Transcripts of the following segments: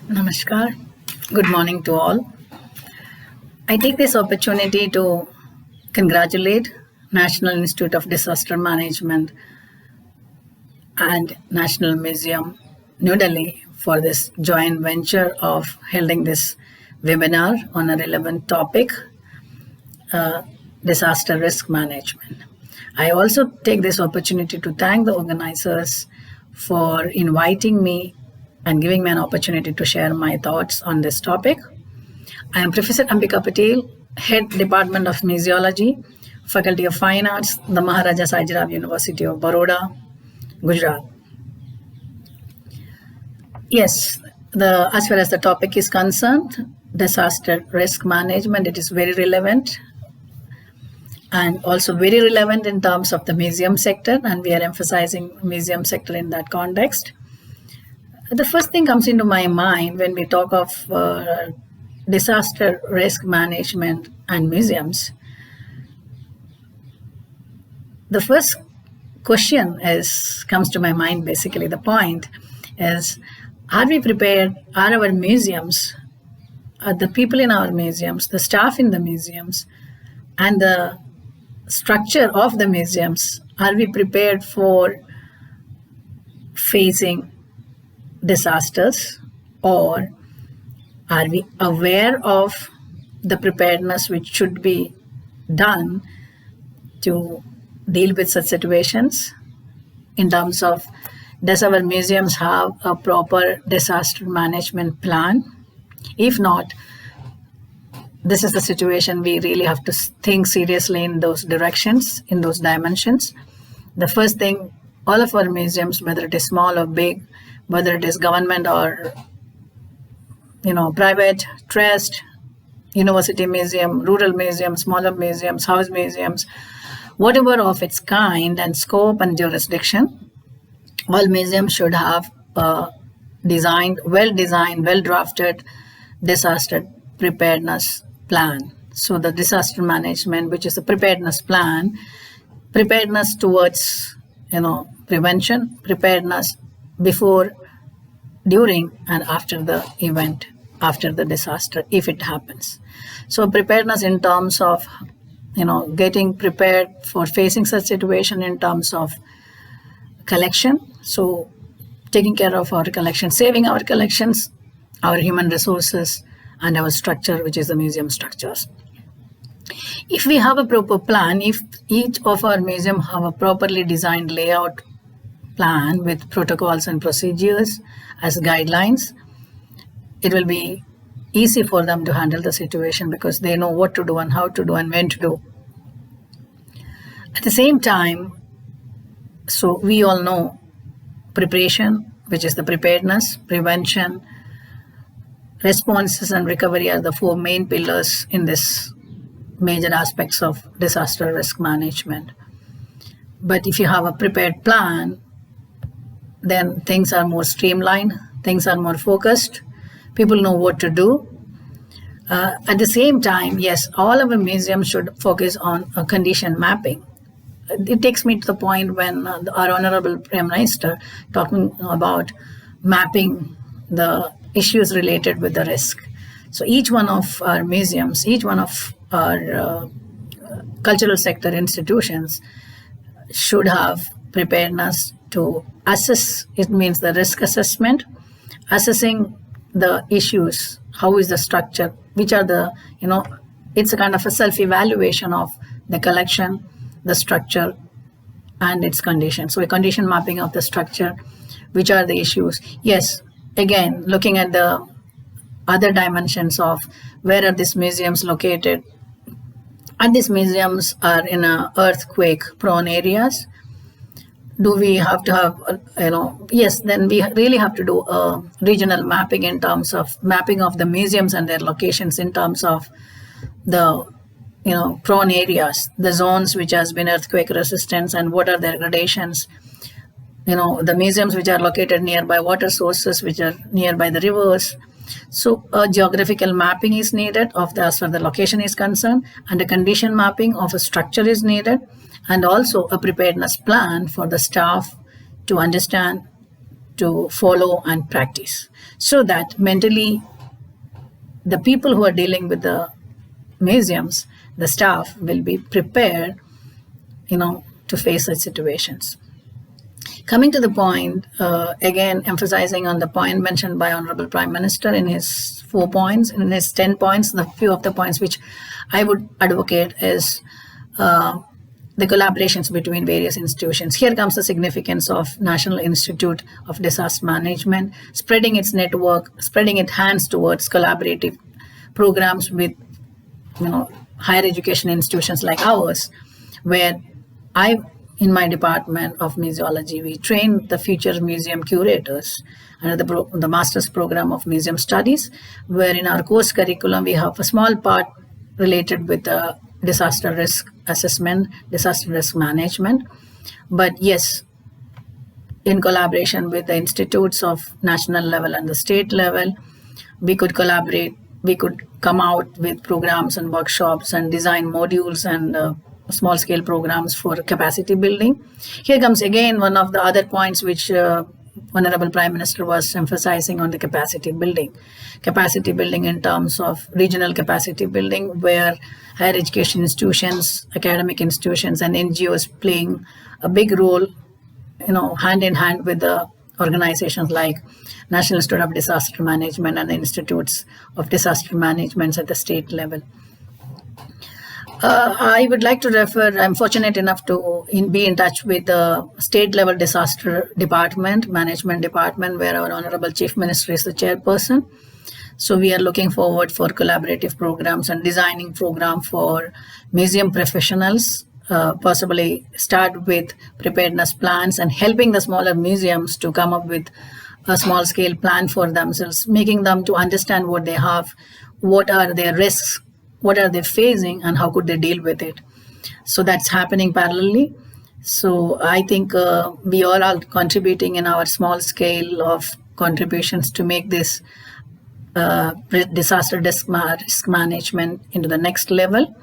Namaskar. Good morning to all. I take this opportunity to congratulate National Institute of Disaster Management and National Museum, New Delhi, for this joint venture of holding this webinar on a relevant topic, disaster risk management. I also take this opportunity to thank the organizers for inviting me and giving me an opportunity to share my thoughts on this topic. I am Professor Ambika Patel, Head Department of Museology, Faculty of Fine Arts, the Maharaja Sajirao University of Baroda, Gujarat. Yes, as far as the topic is concerned, disaster risk management, it is very relevant and also very relevant in terms of the museum sector, and we are emphasizing museum sector in that context. The first thing comes into my mind when we talk of disaster risk management and museums. The first question comes to my mind, basically the point is, are we prepared, are our museums, are the people in our museums, the staff in the museums, and the structure of the museums, are we prepared for facing disasters, or are we aware of the preparedness which should be done to deal with such situations? In terms of, does our museums have a proper disaster management plan? If not, this is the situation we really have to think seriously in those directions, in those dimensions. The first thing, all of our museums, whether it is small or big, whether it is government or private, trust, university museum, rural museum, smaller museums, house museums, whatever of its kind and scope and jurisdiction, all museums should have a well-designed, well-drafted disaster preparedness plan. So the disaster management, which is a preparedness plan, preparedness towards prevention, preparedness before, during, and after the event, after the disaster, if it happens. So preparedness in terms of getting prepared for facing such situation in terms of collection. So taking care of our collection, saving our collections, our human resources, and our structure, which is the museum structures. If we have a proper plan, if each of our museum have a properly designed layout plan with protocols and procedures as guidelines, it will be easy for them to handle the situation because they know what to do and how to do and when to do. At the same time, so we all know preparation, which is the preparedness, prevention, responses, and recovery are the four main pillars in this major aspects of disaster risk management. But if you have a prepared plan, then things are more streamlined, things are more focused, people know what to do. At the same time, yes, all of our museums should focus on a condition mapping. It takes me to the point when our Honorable Prime Minister talking about mapping the issues related with the risk. So each one of our museums, each one of our cultural sector institutions should have preparedness to assess. It means the risk assessment, assessing the issues, how is the structure, which are the, it's a kind of a self-evaluation of the collection, the structure, and its condition. So a condition mapping of the structure, which are the issues. Yes, again, looking at the other dimensions of where are these museums located, and these museums are in earthquake-prone areas. Do we have to have, yes, then we really have to do a regional mapping in terms of mapping of the museums and their locations in terms of the, prone areas, the zones which has been earthquake resistance and what are their gradations. The museums which are located nearby water sources, which are nearby the rivers. So a geographical mapping is needed as far the location is concerned, and a condition mapping of a structure is needed, and also a preparedness plan for the staff to understand to follow and practice, so that mentally the people who are dealing with the museums, the staff, will be prepared, to face such situations. Coming to the point, again emphasizing on the point mentioned by Honorable Prime Minister in his 4 points, in his 10 points, the few of the points which I would advocate is the collaborations between various institutions. Here comes the significance of National Institute of Disaster Management, spreading its network, spreading its hands towards collaborative programs with, higher education institutions like ours, where in my department of museology, we train the future museum curators under the master's program of museum studies, where in our course curriculum we have a small part related with the disaster risk assessment, disaster risk management. But yes, in collaboration with the institutes of national level and the state level, we could collaborate, we could come out with programs and workshops and design modules and small scale programs for capacity building. Here comes again one of the other points which Honorable Prime Minister was emphasizing on the capacity building. Capacity building in terms of regional capacity building, where higher education institutions, academic institutions and NGOs playing a big role, hand in hand with the organizations like National Institute of Disaster Management and the Institutes of Disaster Management at the state level. I would like to refer, I'm fortunate enough to be in touch with the state level disaster department, management department, where our Honorable Chief Minister is the chairperson. So we are looking forward for collaborative programs and designing program for museum professionals, possibly start with preparedness plans and helping the smaller museums to come up with a small scale plan for themselves, making them to understand what they have, what are their risks, what are they facing, and how could they deal with it. So that's happening parallelly. So I think we all are contributing in our small scale of contributions to make this disaster risk management into the next level.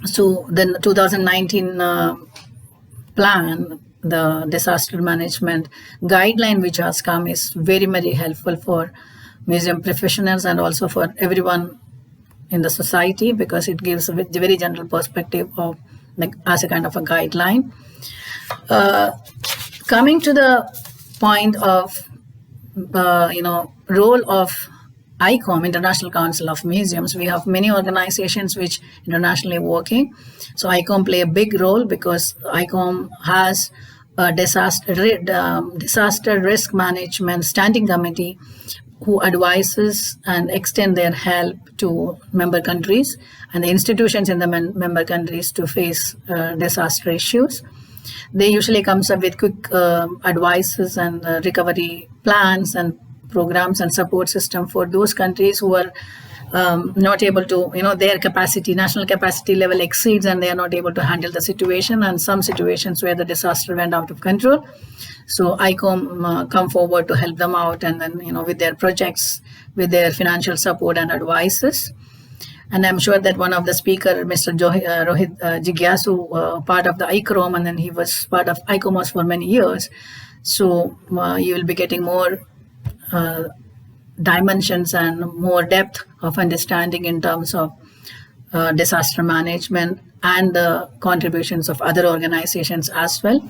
So the 2019 plan, the disaster management guideline which has come, is very, very helpful for museum professionals and also for everyone in the society, because it gives a very general perspective of as a kind of a guideline. Coming to the point of role of ICOM, International Council of Museums, we have many organizations which internationally working. So ICOM play a big role because ICOM has a disaster risk management standing committee who advises and extend their help to member countries and the institutions in the member countries to face disaster issues. They usually comes up with quick advices and recovery plans and programs and support system for those countries who are not able to, their capacity, national capacity level exceeds and they are not able to handle the situation, and some situations where the disaster went out of control. So ICOM come forward to help them out, and then, with their projects, with their financial support and advices. And I'm sure that one of the speaker, Mr. Rohit Jigyasu, part of the ICROM, and then he was part of ICOMOS for many years. So you will be getting more dimensions and more depth of understanding in terms of disaster management and the contributions of other organizations as well.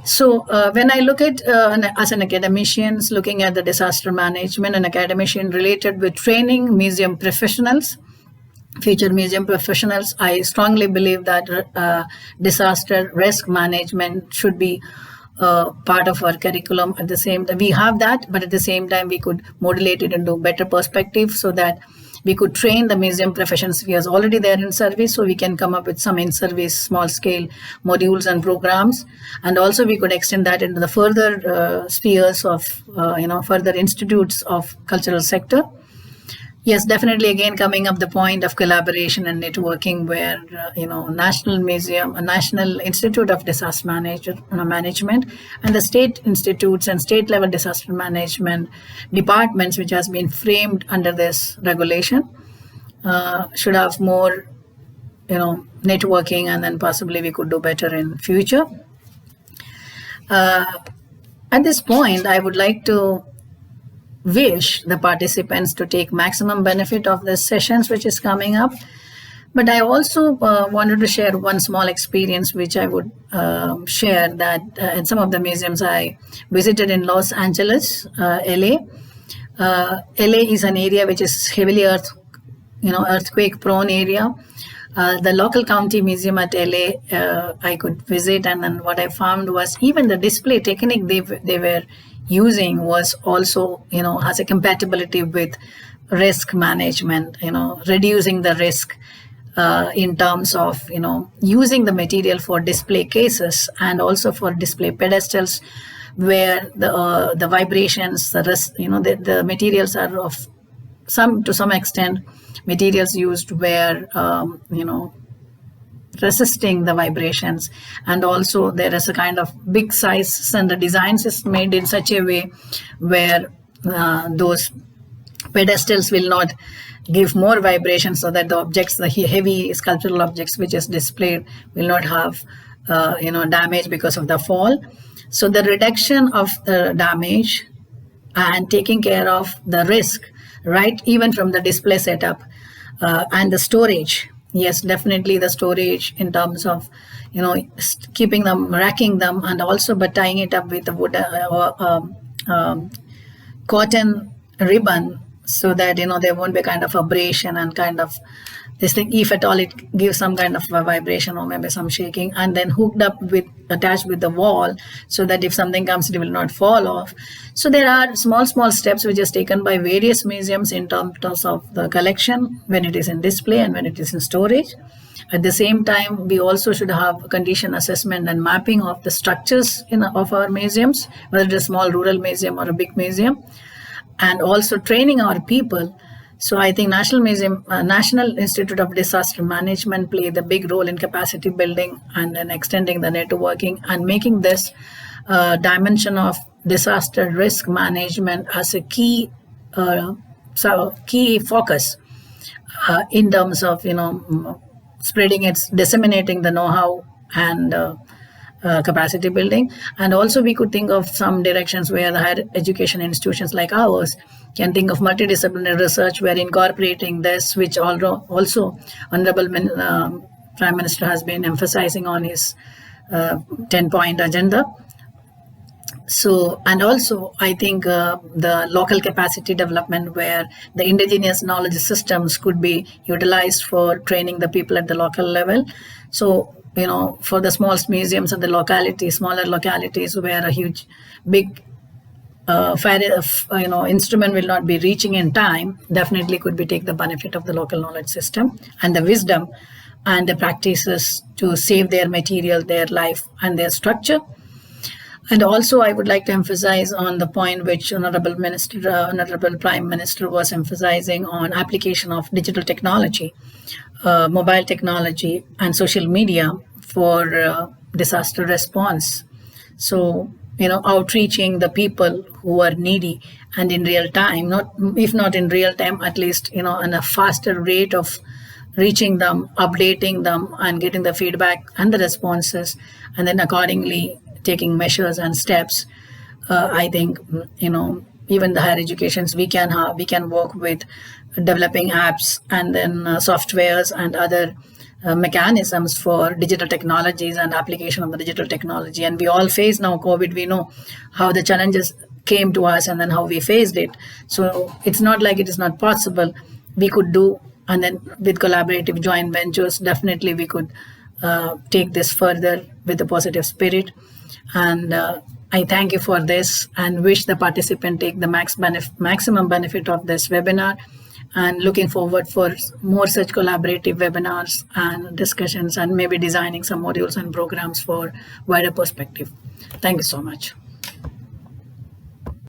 So when I look at, as an academician, looking at the disaster management, an academician related with training museum professionals, future museum professionals, I strongly believe that disaster risk management should be part of our curriculum. At the same time, we have that, but at the same time, we could modulate it into better perspective so that we could train the museum professions who is already there in service, so we can come up with some in-service small-scale modules and programs. And also we could extend that into the further spheres of, further institutes of cultural sector. Yes, definitely, again, coming up the point of collaboration and networking where, National Museum, a National Institute of Disaster Management and the state institutes and state level disaster management departments, which has been framed under this regulation, should have more, networking, and then possibly we could do better in future. At this point, I would like to wish the participants to take maximum benefit of the sessions which is coming up. But I also wanted to share one small experience which I would share, that at some of the museums I visited in Los Angeles, LA. LA is an area which is heavily earthquake prone area. The local county museum at LA, I could visit, and then what I found was even the display technique they were using was also, has a compatibility with risk management, reducing the risk in terms of, using the material for display cases and also for display pedestals, where the vibrations, the materials are of to some extent, materials used were, resisting the vibrations. And also there is a kind of big size, and the designs is made in such a way where those pedestals will not give more vibration, so that the objects, the heavy sculptural objects which is displayed, will not have damage because of the fall. So the reduction of the damage and taking care of the risk, right, even from the display setup, and the storage. Yes, definitely the storage in terms of, keeping them, racking them, and also but tying it up with the wood cotton ribbon, so that there won't be kind of abrasion and kind of this thing, if at all it gives some kind of a vibration or maybe some shaking, and then attached with the wall, so that if something comes, it will not fall off. So there are small steps which is taken by various museums in terms of the collection when it is in display and when it is in storage. At the same time, we also should have condition assessment and mapping of the structures of our museums, whether it is a small rural museum or a big museum, and also training our people. So I think National Institute of Disaster Management play the big role in capacity building and then extending the networking and making this dimension of disaster risk management as a key focus in terms of disseminating the know-how and capacity building. And also we could think of some directions where the higher education institutions like ours can think of multidisciplinary research, where incorporating this, which also Honorable Prime Minister has been emphasizing on his 10-point agenda. So, and also I think the local capacity development, where the indigenous knowledge systems could be utilized for training the people at the local level. So, for the small museums and the smaller localities where a big instrument will not be reaching in time, definitely could be take the benefit of the local knowledge system and the wisdom and the practices to save their material, their life, and their structure. And also, I would like to emphasize on the point which Honorable Prime Minister was emphasizing on application of digital technology, mobile technology, and social media for disaster response. So, outreaching the people who are needy and in real time, if not in real time, at least, on a faster rate of reaching them, updating them, and getting the feedback and the responses, and then accordingly taking measures and steps. I think, even the higher educations, we can work with developing apps and then softwares and other mechanisms for digital technologies and application of the digital technology. And we all face now COVID. We know how the challenges came to us and then how we faced it. So it's not like it is not possible. We could do, and then with collaborative joint ventures, definitely we could take this further with a positive spirit. And I thank you for this and wish the participant take the maximum benefit of this webinar, and looking forward for more such collaborative webinars and discussions, and maybe designing some modules and programs for wider perspective. Thank you so much.